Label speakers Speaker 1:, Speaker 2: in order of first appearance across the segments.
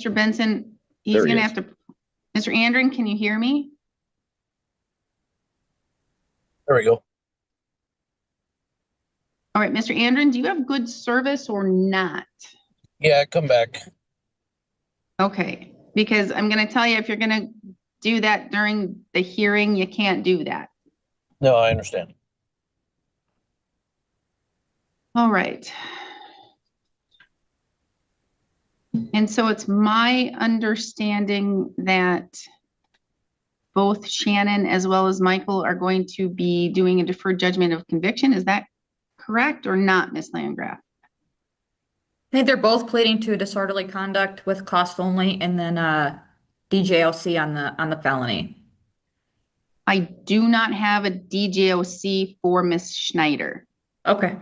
Speaker 1: Mr. Benson, he's
Speaker 2: There he
Speaker 1: going to
Speaker 2: is.
Speaker 1: have to, Mr. Andrin, can you hear me?
Speaker 3: There we go.
Speaker 1: All right, Mr. Andrin, do you have good service or not?
Speaker 3: Yeah, come back.
Speaker 1: Okay, because I'm going to tell you, if you're going to do that during the hearing, you can't do that.
Speaker 3: No, I understand.
Speaker 1: All right. And so it's my understanding that both Shannon as well as Michael are going to be doing a deferred judgment of conviction. Is that correct or not, Ms. Landgraf?
Speaker 4: I think they're both pleading to disorderly conduct with cost only, and then DJOC on the felony.
Speaker 1: I do not have a DJOC for Ms. Schneider.
Speaker 4: Okay,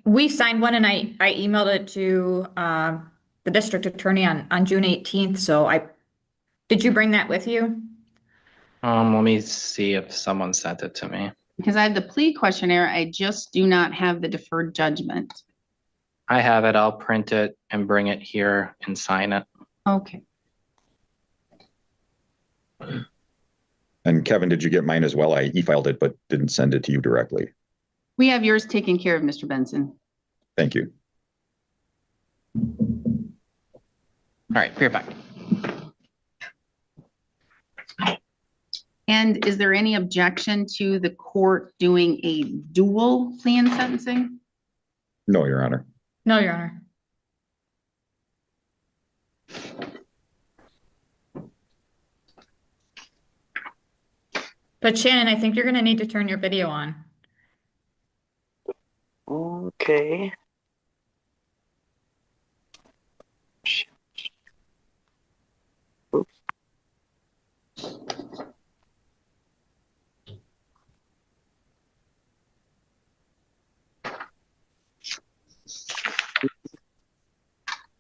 Speaker 4: we signed one and I emailed it to the district attorney on June 18th. So did you bring that with you?
Speaker 5: Let me see if someone sent it to me.
Speaker 1: Because I have the plea questionnaire, I just do not have the deferred judgment.
Speaker 5: I have it. I'll print it and bring it here and sign it.
Speaker 1: Okay.
Speaker 2: And Kevin, did you get mine as well? I e-filed it, but didn't send it to you directly.
Speaker 1: We have yours taken care of, Mr. Benson.
Speaker 2: Thank you.
Speaker 5: All right, be right back.
Speaker 1: And is there any objection to the court doing a dual plea and sentencing?
Speaker 2: No, Your Honor.
Speaker 4: No, Your Honor. But Shannon, I think you're going to need to turn your video on.
Speaker 6: Okay. Oops.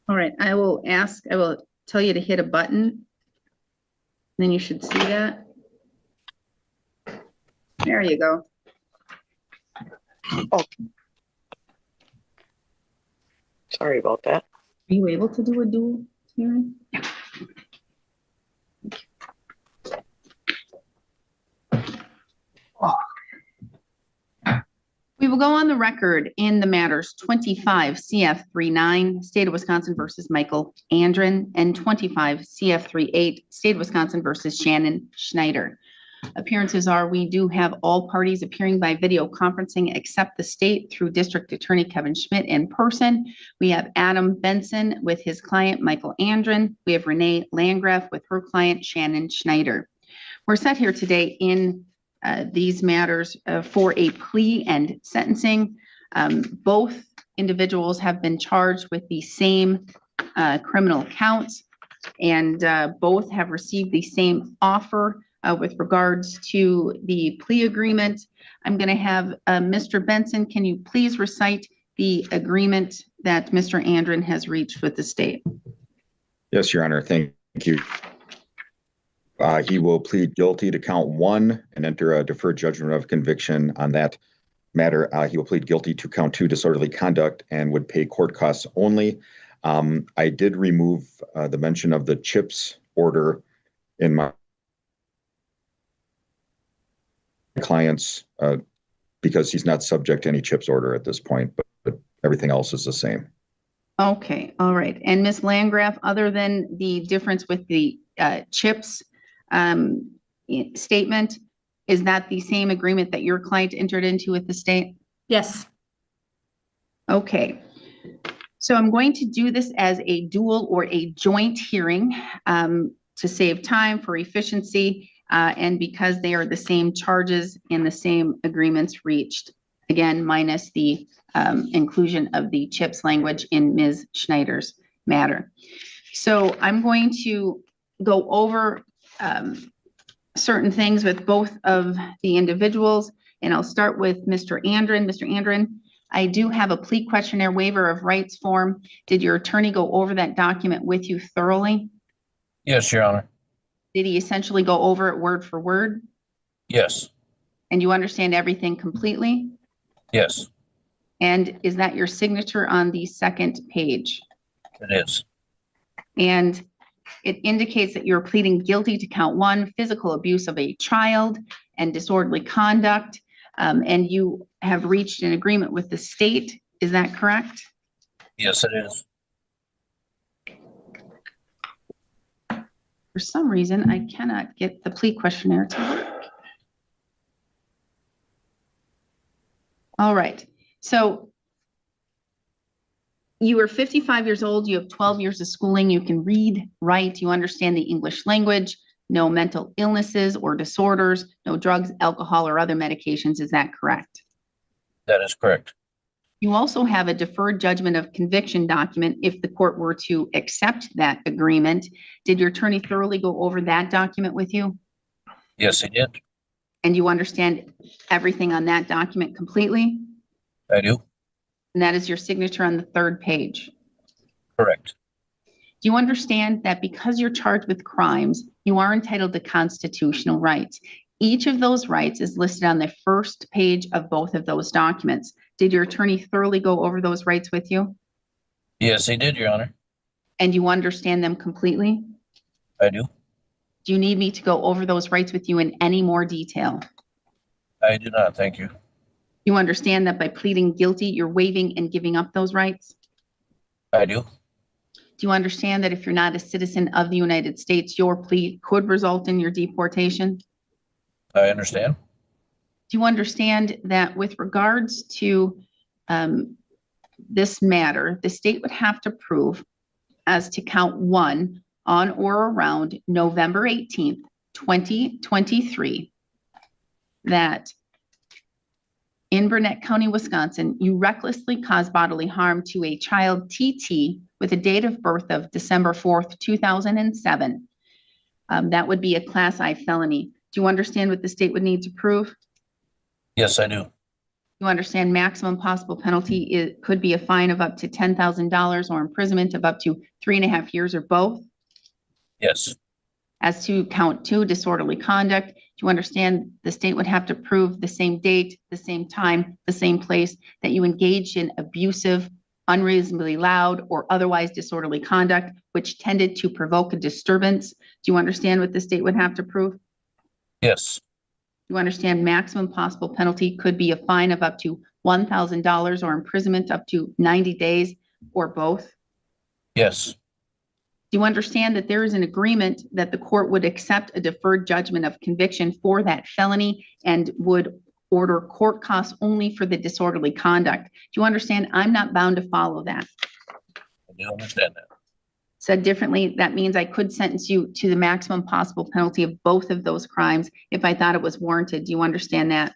Speaker 1: All right, I will tell you to hit a button. Then you should see that. There you go.
Speaker 6: Oh. Sorry about that.
Speaker 1: Are you able to do a dual hearing? Yeah. We will go on the record in the matters 25 CF 39 State of Wisconsin versus Michael Andrin and 25 CF 38 State of Wisconsin versus Shannon Schneider. Appearances are we do have all parties appearing by video conferencing except the state through District Attorney Kevin Schmidt in person. We have Adam Benson with his client Michael Andrin. We have Renee Landgraf with her client Shannon Schneider. We're set here today in these matters for a plea and sentencing. Both individuals have been charged with the same criminal counts, and both have received the same offer with regards to the plea agreement. I'm going to have Mr. Benson, can you please recite the agreement that Mr. Andrin has reached with the state?
Speaker 2: Yes, Your Honor. Thank you. He will plead guilty to count 1 and enter a deferred judgment of conviction on that matter. He will plead guilty to count 2, disorderly conduct, and would pay court costs only. I did remove the mention of the CHIPS order in my clients because he's not subject to any CHIPS order at this point, but everything else is the same.
Speaker 1: Okay, all right. And Ms. Landgraf, other than the difference with the CHIPS statement, is that the same agreement that your client entered into with the state?
Speaker 4: Yes.
Speaker 1: Okay. So I'm going to do this as a dual or a joint hearing to save time for efficiency and because they are the same charges and the same agreements reached, again, minus the inclusion of the CHIPS language in Ms. Schneider's matter. So I'm going to go over certain things with both of the individuals, and I'll start with Mr. Andrin. Mr. Andrin, I do have a plea questionnaire waiver of rights form. Did your attorney go over that document with you thoroughly?
Speaker 3: Yes, Your Honor.
Speaker 1: Did he essentially go over it word for word?
Speaker 3: Yes.
Speaker 1: And you understand everything completely?
Speaker 3: Yes,
Speaker 1: And is that your signature on the second page?
Speaker 3: it is.
Speaker 1: And it indicates that you're pleading guilty to count 1, physical abuse of a child and disorderly conduct. And you have reached an agreement with the state. Is that correct?
Speaker 3: Yes, it is.
Speaker 1: For some reason, I cannot get the plea questionnaire to work. All right. So you are 55 years old. You have 12 years of schooling. You can read, write. You understand the English language. No mental illnesses or disorders. No drugs, alcohol, or other medications. Is that correct?
Speaker 3: That is correct.
Speaker 1: You also have a deferred judgment of conviction document if the court were to accept that agreement. Did your attorney thoroughly go over that document with you?
Speaker 3: Yes, he did.
Speaker 1: And you understand everything on that document completely?
Speaker 3: I do.
Speaker 1: And that is your signature on the 3rd page.
Speaker 3: Correct.
Speaker 1: Do you understand that because you're charged with crimes, you are entitled to constitutional rights? Each of those rights is listed on the 1st page of both of those documents. Did your attorney thoroughly go over those rights with you?
Speaker 3: Yes, he did, Your Honor.
Speaker 1: And you understand them completely?
Speaker 3: I do.
Speaker 1: Do you need me to go over those rights with you in any more detail?
Speaker 3: I do not, thank you.
Speaker 1: You understand that by pleading guilty, you're waiving and giving up those rights?
Speaker 3: I do.
Speaker 1: Do you understand that if you're not a citizen of the United States, your plea could result in your deportation?
Speaker 3: I understand.
Speaker 1: Do you understand that with regards to this matter, the state would have to prove as to count 1 on or around November 18th, 2023, that in Burnett County, Wisconsin, you recklessly caused bodily harm to a child TT with a date of birth of December 4th, 2007. That would be a Class I felony. Do you understand what the state would need to prove?
Speaker 3: Yes, I do.
Speaker 1: You understand maximum possible penalty could be a fine of up to $10,000 or imprisonment of up to 3.5 years or both?
Speaker 3: Yes.
Speaker 1: As to count 2, disorderly conduct, do you understand the state would have to prove the same date, the same time, the same place that you engaged in abusive, unreasonably loud, or otherwise disorderly conduct, which tended to provoke a disturbance? Do you understand what the state would have to prove?
Speaker 3: Yes.
Speaker 1: You understand maximum possible penalty could be a fine of up to $1,000 or imprisonment up to 90 days or both?
Speaker 3: Yes.
Speaker 1: Do you understand that there is an agreement that the court would accept a deferred judgment of conviction for that felony and would order court costs only for the disorderly conduct? Do you understand I'm not bound to follow that?
Speaker 3: I do understand that.
Speaker 1: Said differently, that means I could sentence you to the maximum possible penalty of both of those crimes if I thought it was warranted. Do you understand that?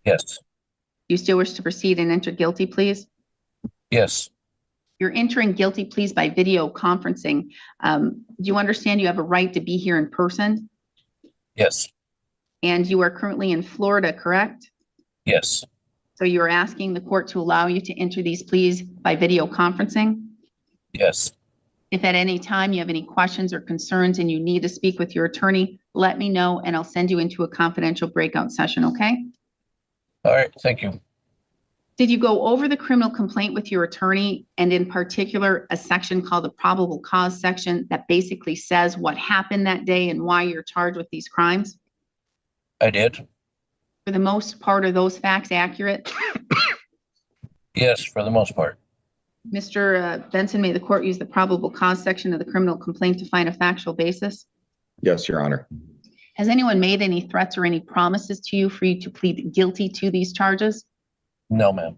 Speaker 3: Yes.
Speaker 1: Do you still wish to proceed and enter guilty pleas?
Speaker 3: Yes.
Speaker 1: You're entering guilty pleas by video conferencing. Do you understand you have a right to be here in person?
Speaker 3: Yes.
Speaker 1: And you are currently in Florida, correct?
Speaker 3: Yes.
Speaker 1: So you are asking the court to allow you to enter these pleas by video conferencing?
Speaker 3: Yes.
Speaker 1: If at any time you have any questions or concerns and you need to speak with your attorney, let me know and I'll send you into a confidential breakout session, okay?
Speaker 3: All right, thank you.
Speaker 1: Did you go over the criminal complaint with your attorney, and in particular, a section called the probable cause section that basically says what happened that day and why you're charged with these crimes?
Speaker 3: I did.
Speaker 1: For the most part, are those facts accurate?
Speaker 3: Yes, for the most part.
Speaker 1: Mr. Benson, may the court use the probable cause section of the criminal complaint to find a factual basis?
Speaker 2: Yes, Your Honor.
Speaker 1: Has anyone made any threats or any promises to you for you to plead guilty to these charges?
Speaker 3: No, ma'am.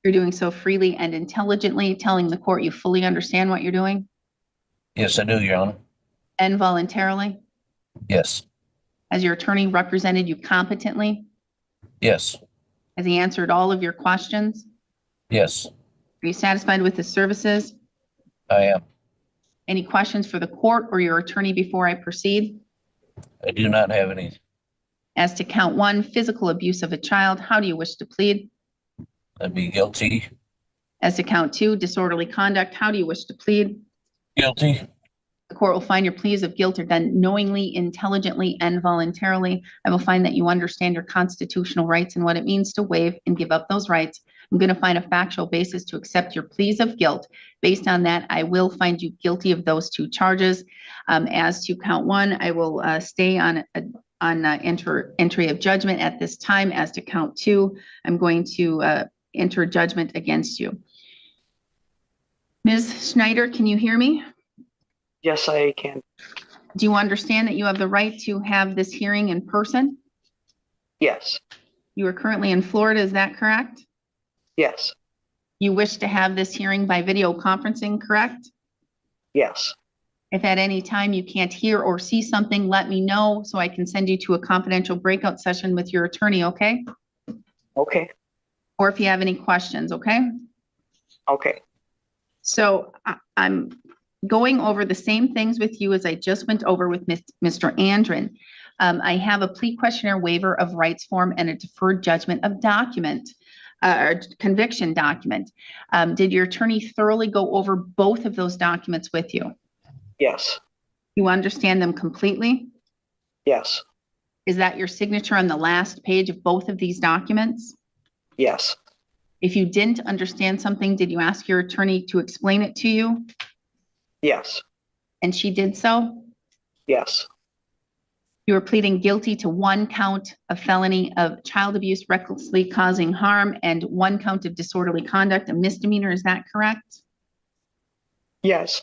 Speaker 1: You're doing so freely and intelligently, telling the court you fully understand what you're doing?
Speaker 3: Yes, I do, Your Honor.
Speaker 1: And voluntarily?
Speaker 3: Yes.
Speaker 1: Has your attorney represented you competently?
Speaker 3: Yes.
Speaker 1: Has he answered all of your questions?
Speaker 3: Yes,
Speaker 1: Are you satisfied with his services?
Speaker 3: I am.
Speaker 1: Any questions for the court or your attorney before I proceed?
Speaker 3: I do not have any.
Speaker 1: As to count 1, physical abuse of a child, how do you wish to plead?
Speaker 3: I'd be guilty.
Speaker 1: As to count 2, disorderly conduct, how do you wish to plead?
Speaker 3: Guilty.
Speaker 1: The court will find your pleas of guilt are done knowingly, intelligently, and voluntarily. I will find that you understand your constitutional rights and what it means to waive and give up those rights I'm going to find a factual basis to accept your pleas of guilt. Based on that, I will find you guilty of those two charges. As to count one, I will stay on entry of judgment at this time. As to count two, I'm going to enter judgment against you. Ms. Schneider, can you hear me?
Speaker 6: Yes, I can.
Speaker 1: Do you understand that you have the right to have this hearing in person?
Speaker 6: Yes.
Speaker 1: You are currently in Florida, is that correct?
Speaker 6: Yes.
Speaker 1: You wish to have this hearing by video conferencing, correct?
Speaker 6: Yes.
Speaker 1: If at any time you can't hear or see something, let me know so I can send you to a confidential breakout session with your attorney, okay?
Speaker 6: Okay.
Speaker 1: Or if you have any questions, okay?
Speaker 6: Okay.
Speaker 1: So I'm going over the same things with you as I just went over with Mr. Andrin. I have a plea questionnaire waiver of rights form and a deferred judgment of document, or conviction document. Did your attorney thoroughly go over both of those documents with you?
Speaker 6: Yes.
Speaker 1: You understand them completely?
Speaker 6: Yes.
Speaker 1: Is that your signature on the last page of both of these documents?
Speaker 6: Yes.
Speaker 1: If you didn't understand something, did you ask your attorney to explain it to you?
Speaker 6: Yes.
Speaker 1: And she did so?
Speaker 6: Yes.
Speaker 1: You are pleading guilty to one count of felony of child abuse recklessly causing harm and one count of disorderly conduct, a misdemeanor. Is that correct?
Speaker 6: Yes.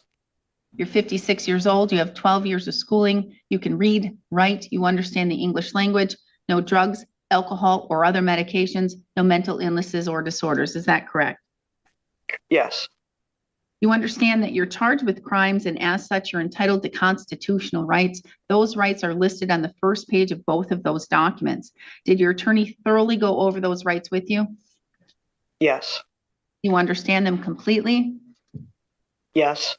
Speaker 1: You're 56 years old. You have 12 years of schooling. You can read, write. You understand the English language. No drugs, alcohol, or other medications. No mental illnesses or disorders. Is that correct?
Speaker 6: Yes.
Speaker 1: You understand that you're charged with crimes and as such, you're entitled to constitutional rights. Those rights are listed on the first page of both of those documents. Did your attorney thoroughly go over those rights with you?
Speaker 6: Yes.
Speaker 1: You understand them completely?
Speaker 6: Yes.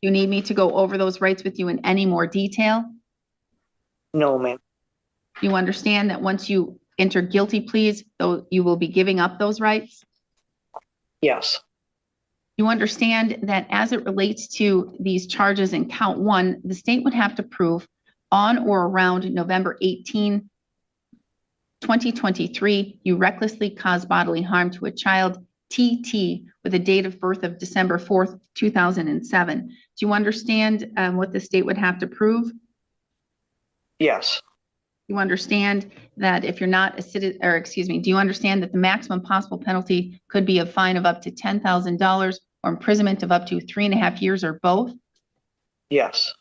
Speaker 1: You need me to go over those rights with you in any more detail?
Speaker 6: No, ma'am.
Speaker 1: You understand that once you enter guilty pleas, though you will be giving up those rights?
Speaker 6: Yes.
Speaker 1: You understand that as it relates to these charges in count one, the state would have to prove on or around November 18, 2023, you recklessly caused bodily harm to a child, TT, with a date of birth of December 4th, 2007. Do you understand what the state would have to prove?
Speaker 6: Yes.
Speaker 1: You understand that if you're not a citizen, or excuse me, do you understand that the maximum possible penalty could be a fine of up to $10,000 or imprisonment of up to 3.5 years or both?
Speaker 6: Yes.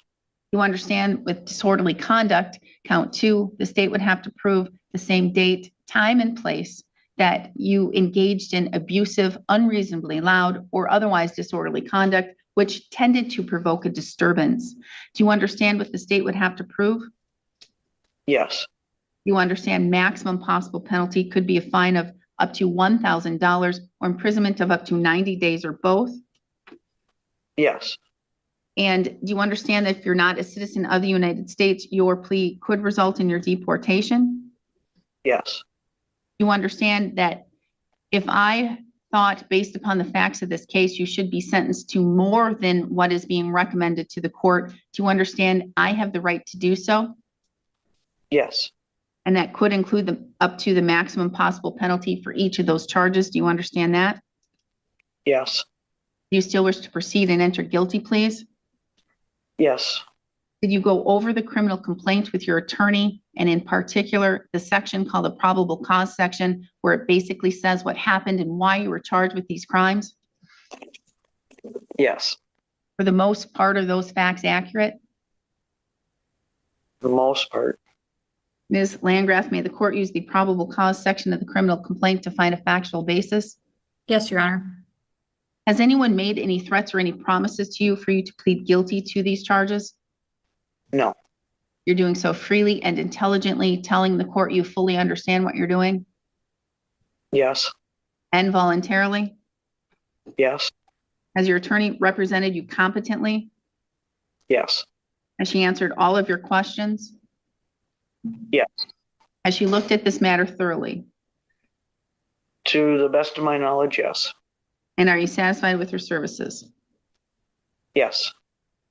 Speaker 1: You understand with disorderly conduct, count two, the state would have to prove the same date, time, and place that you engaged in abusive, unreasonably loud, or otherwise disorderly conduct, which tended to provoke a disturbance. Do you understand what the state would have to prove?
Speaker 6: Yes.
Speaker 1: You understand maximum possible penalty could be a fine of up to $1,000 or imprisonment of up to 90 days or both?
Speaker 6: Yes.
Speaker 1: And do you understand that if you're not a citizen of the United States, your plea could result in your deportation?
Speaker 6: Yes.
Speaker 1: You understand that if I thought based upon the facts of this case, you should be sentenced to more than what is being recommended to the court, do you understand I have the right to do so?
Speaker 6: Yes.
Speaker 1: And that could include up to the maximum possible penalty for each of those charges. Do you understand that?
Speaker 6: Yes.
Speaker 1: Do you still wish to proceed and enter guilty pleas?
Speaker 6: Yes.
Speaker 1: Did you go over the criminal complaint with your attorney, and in particular, the section called the probable cause section, where it basically says what happened and why you were charged with these crimes?
Speaker 6: Yes.
Speaker 1: For the most part, are those facts accurate?
Speaker 6: For the most part.
Speaker 1: Ms. Landgraf, may the court use the probable cause section of the criminal complaint to find a factual basis?
Speaker 4: Yes, Your Honor.
Speaker 1: Has anyone made any threats or any promises to you for you to plead guilty to these charges?
Speaker 6: No.
Speaker 1: You're doing so freely and intelligently, telling the court you fully understand what you're doing
Speaker 6: Yes.
Speaker 1: and voluntarily?
Speaker 6: Yes.
Speaker 1: Has your attorney represented you competently?
Speaker 6: Yes.
Speaker 1: Has she answered all of your questions?
Speaker 6: Yes.
Speaker 1: Has she looked at this matter thoroughly?
Speaker 6: To the best of my knowledge, yes.
Speaker 1: And are you satisfied with her services?
Speaker 6: Yes.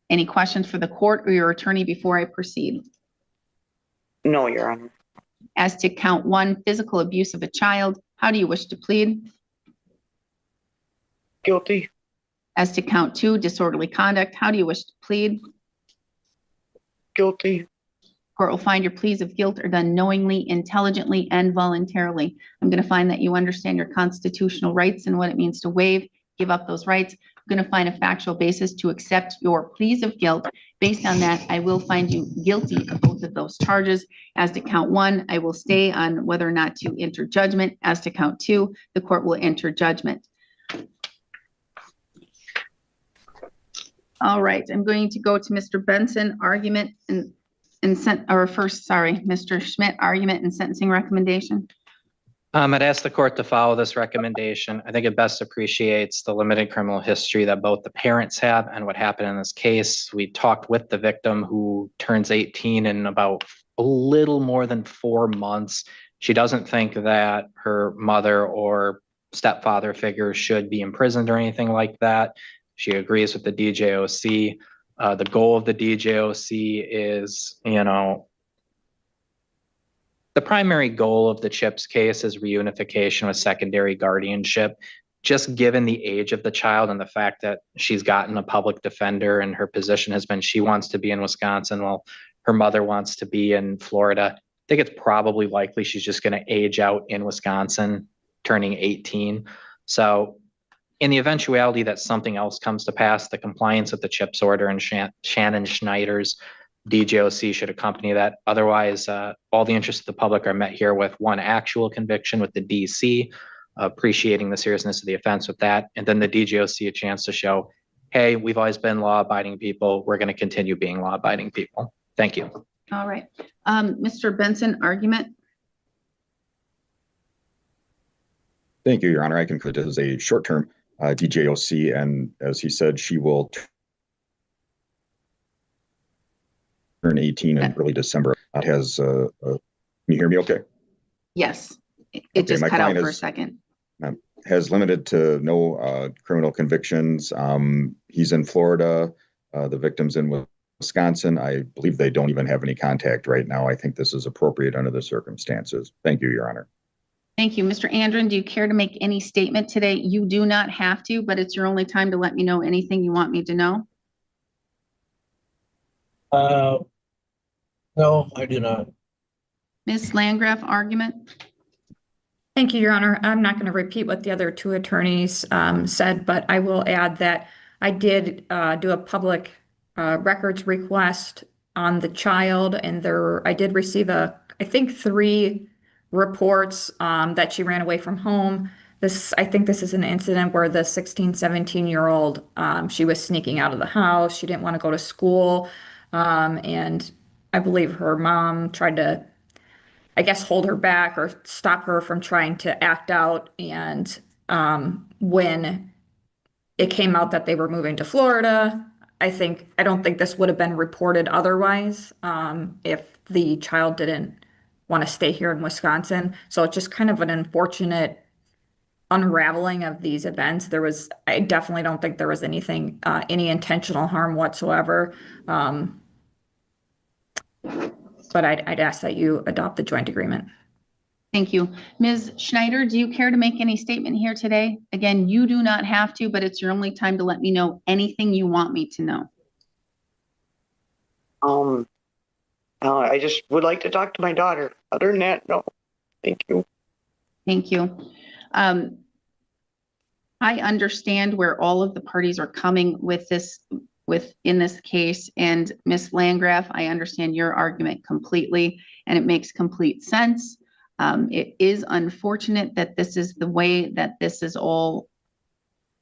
Speaker 1: Any questions for the court or your attorney before I proceed?
Speaker 6: No, Your Honor.
Speaker 1: As to count one, physical abuse of a child, how do you wish to plead?
Speaker 6: Guilty.
Speaker 1: As to count 2, disorderly conduct, how do you wish to plead?
Speaker 6: Guilty.
Speaker 1: Court will find your pleas of guilt are done knowingly, intelligently, and voluntarily. I'm going to find that you understand your constitutional rights and what it means to waive, give up those rights. I'm going to find a factual basis to accept your pleas of guilt. Based on that, I will find you guilty of both of those charges. As to count 1, I will stay on whether or not to enter judgment. As to count 2, the court will enter judgment. All right, I'm going to go to Mr. Benson, argument Mr. Schmidt, argument and sentencing recommendation.
Speaker 5: I'd ask the court to follow this recommendation. I think it best appreciates the limited criminal history that both the parents have and what happened in this case. We talked with the victim, who turns 18 in about a little more than 4 months. She doesn't think that her mother or stepfather figure should be imprisoned or anything like that. She agrees with the DJOC. The goal of the DJOC is, the primary goal of the CHIPS case is reunification with secondary guardianship. Just given the age of the child and the fact that she's gotten a public defender and her position has been she wants to be in Wisconsin while her mother wants to be in Florida, I think it's probably likely she's just going to age out in Wisconsin, turning 18. So in the eventuality that something else comes to pass, the compliance with the CHIPS order and Shannon Schneider's DJOC should accompany that. Otherwise, all the interests of the public are met here with one actual conviction with the DC, appreciating the seriousness of the offense with that, and then the DJOC a chance to show, hey, we've always been law-abiding people. We're going to continue being law-abiding people. Thank you.
Speaker 1: All right. Mr. Benson, argument.
Speaker 2: Thank you, Your Honor. I conclude this is a short-term DJOC, and as he said, she will turn 18 in early December. It has, can you hear me okay?
Speaker 1: Yes, it
Speaker 2: Okay,
Speaker 1: just
Speaker 2: my
Speaker 1: cut out
Speaker 2: client
Speaker 1: for a
Speaker 2: is-
Speaker 1: second.
Speaker 2: Has limited to no criminal convictions. He's in Florida. The victim's in Wisconsin. I believe they don't even have any contact right now. I think this is appropriate under the circumstances. Thank you, Your Honor.
Speaker 1: Thank you. Mr. Andrin, do you care to make any statement today? You do not have to, but it's your only time to let me know anything you want me to know.
Speaker 3: No, I do not.
Speaker 1: Ms. Landgraf, argument.
Speaker 4: Thank you, Your Honor. I'm not going to repeat what the other 2 attorneys said, but I will add that I did do a public records request on the child, and I did receive I think 3 reports that she ran away from home. I think this is an incident where the 16, 17-year-old, she was sneaking out of the house. She didn't want to go to school. And I believe her mom tried to, I guess, hold her back or stop her from trying to act out. And when it came out that they were moving to Florida, I don't think this would have been reported otherwise if the child didn't want to stay here in Wisconsin. So it's just kind of an unfortunate unraveling of these events. I definitely don't think there was anything, any intentional harm whatsoever. But I'd ask that you adopt the joint agreement.
Speaker 1: Thank you. Ms. Schneider, do you care to make any statement here today? Again, you do not have to, but it's your only time to let me know anything you want me to know.
Speaker 6: I just would like to talk to my daughter. Other than that, no. Thank you.
Speaker 1: Thank you. I understand where all of the parties are coming with this, in this case, and Ms. Landgraf, I understand your argument completely, and it makes complete sense. It is unfortunate that this is the way that this is all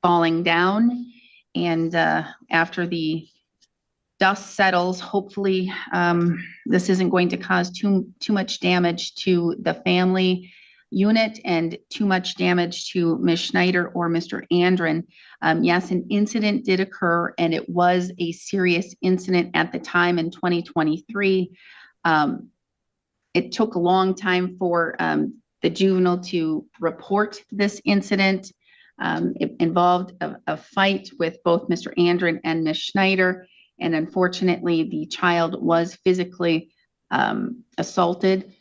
Speaker 1: falling down, and after the dust settles, hopefully this isn't going to cause too much damage to the family unit and too much damage to Ms. Schneider or Mr. Andrin. Yes, an incident did occur, and it was a serious incident at the time in 2023. It took a long time for the juvenile to report this incident. It involved a fight with both Mr. Andrin and Ms. Schneider, and unfortunately, the child was physically assaulted.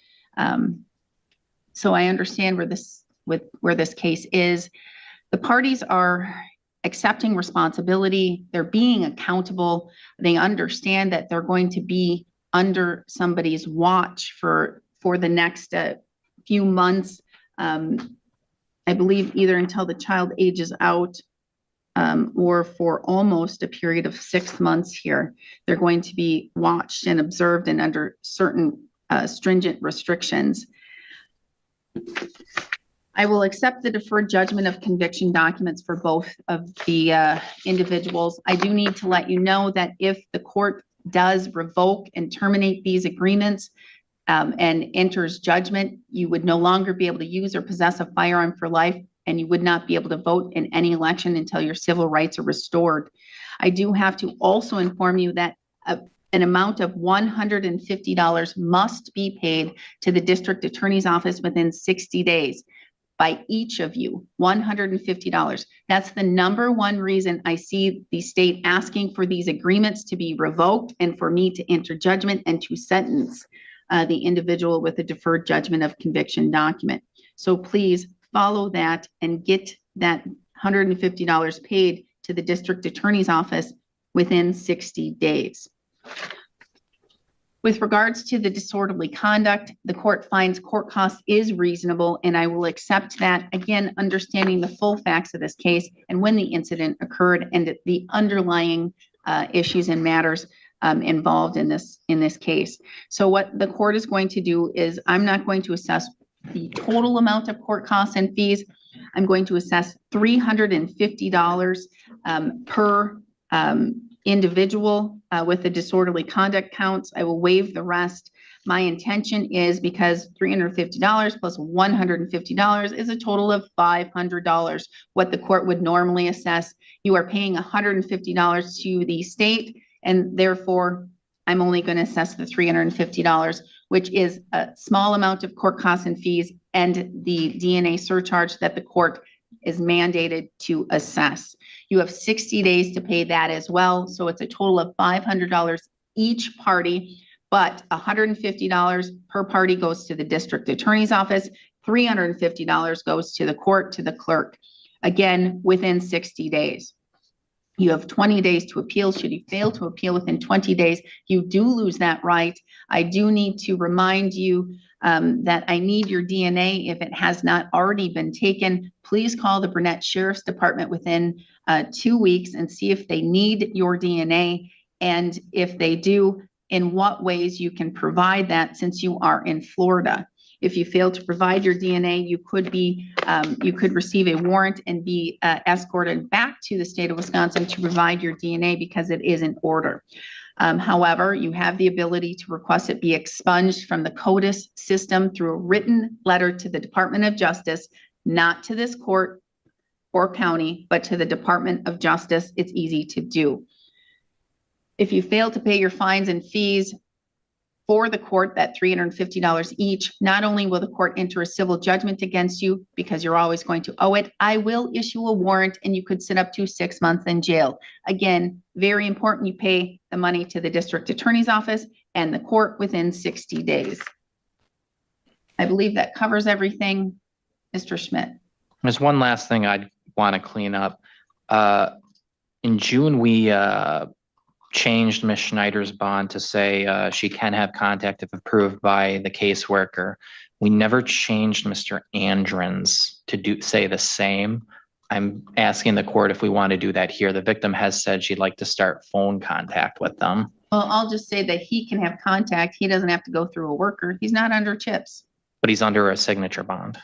Speaker 1: So I understand where this case is. The parties are accepting responsibility. They're being accountable. They understand that they're going to be under somebody's watch for the next few months. I believe either until the child ages out or for almost a period of 6 months here. They're going to be watched and observed and under certain stringent restrictions. I will accept the deferred judgment of conviction documents for both of the individuals. I do need to let you know that if the court does revoke and terminate these agreements and enters judgment, you would no longer be able to use or possess a firearm for life, and you would not be able to vote in any election until your civil rights are restored. I do have to also inform you that an amount of $150 must be paid to the district attorney's office within 60 days by each of you, $150. That's the number one reason I see the state asking for these agreements to be revoked and for me to enter judgment and to sentence the individual with a deferred judgment of conviction document. So please follow that and get that $150 paid to the district attorney's office within 60 days. With regards to the disorderly conduct, the court finds court costs is reasonable, and I will accept that, again, understanding the full facts of this case and when the incident occurred and the underlying issues and matters involved in this case. So what the court is going to do is, I'm not going to assess the total amount of court costs and fees. I'm going to assess $350 per individual with the disorderly conduct counts. I will waive the rest. My intention is, because $350 plus $150 is a total of $500, what the court would normally assess. You are paying $150 to the state, and therefore I'm only going to assess the $350, which is a small amount of court costs and fees and the DNA surcharge that the court is mandated to assess. You have 60 days to pay that as well. So it's a total of $500 each party, but $150 per party goes to the district attorney's office. $350 goes to the court, to the clerk, again, within 60 days. You have 20 days to appeal. Should you fail to appeal within 20 days, you do lose that right. I do need to remind you that I need your DNA. If it has not already been taken, please call the Burnett Sheriff's Department within 2 weeks and see if they need your DNA. And if they do, in what ways you can provide that, since you are in Florida. If you fail to provide your DNA, you could receive a warrant and be escorted back to the state of Wisconsin to provide your DNA because it is in order. However, you have the ability to request it be expunged from the CODIS system through a written letter to the Department of Justice, not to this court or county, but to the Department of Justice. It's easy to do. If you fail to pay your fines and fees for the court, that $350 each, not only will the court enter a civil judgment against you because you're always going to owe it, I will issue a warrant and you could sit up to 6 months in jail. Again, very important, you pay the money to the district attorney's office and the court within 60 days. I believe that covers everything. Mr. Schmidt.
Speaker 5: There's one last thing I'd want to clean up. In June, we changed Ms. Schneider's bond to say she can have contact if approved by the caseworker. We never changed Mr. Andrin's to say the same. I'm asking the court if we want to do that here. The victim has said she'd like to start phone contact with them.
Speaker 1: Well, I'll just say that he can have contact. He doesn't have to go through a worker. He's not under CHIPS.
Speaker 5: But he's under a signature bond.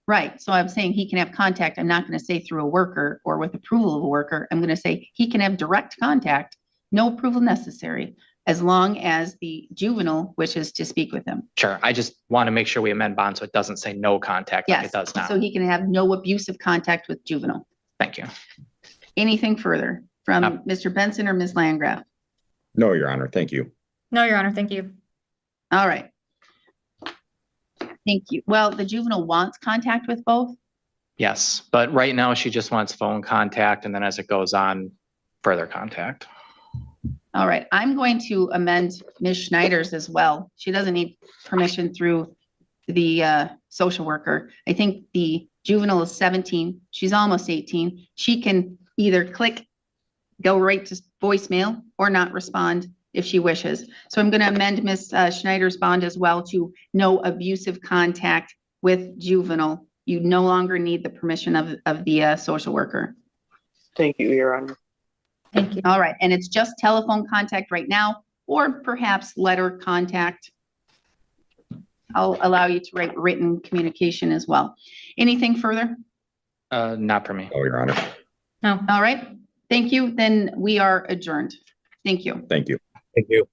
Speaker 1: Right. So I'm saying he can have contact. I'm not going to say through a worker or with approval of a worker. I'm going to say he can have direct contact. No approval necessary, as long as the juvenile wishes to speak with him.
Speaker 5: Sure. I just want to make sure we amend bond so it doesn't say no contact like it does now.
Speaker 1: So he can have no abusive contact with juvenile.
Speaker 5: Thank you.
Speaker 1: Anything further from Mr. Benson or Ms. Landgraf?
Speaker 2: No, Your Honor. Thank you.
Speaker 4: No, Your Honor. Thank you.
Speaker 1: All right. Thank you. Well, the juvenile wants contact with both?
Speaker 5: Yes, but right now she just wants phone contact, and then as it goes on, further contact.
Speaker 1: All right, I'm going to amend Ms. Schneider's as well. She doesn't need permission through the social worker. I think the juvenile is 17. She's almost 18. She can either go right to voicemail or not respond if she wishes. So I'm going to amend Ms. Schneider's bond as well to no abusive contact with juvenile. You no longer need the permission of the social worker.
Speaker 6: Thank you, Your Honor.
Speaker 4: Thank you.
Speaker 1: All right, and it's just telephone contact right now, or perhaps letter contact. I'll allow you to write written communication as well. Anything further?
Speaker 5: Not for me.
Speaker 2: Oh, Your Honor.
Speaker 4: No.
Speaker 1: All right, thank you. Then we are adjourned. Thank you.
Speaker 2: Thank you.
Speaker 3: Thank you.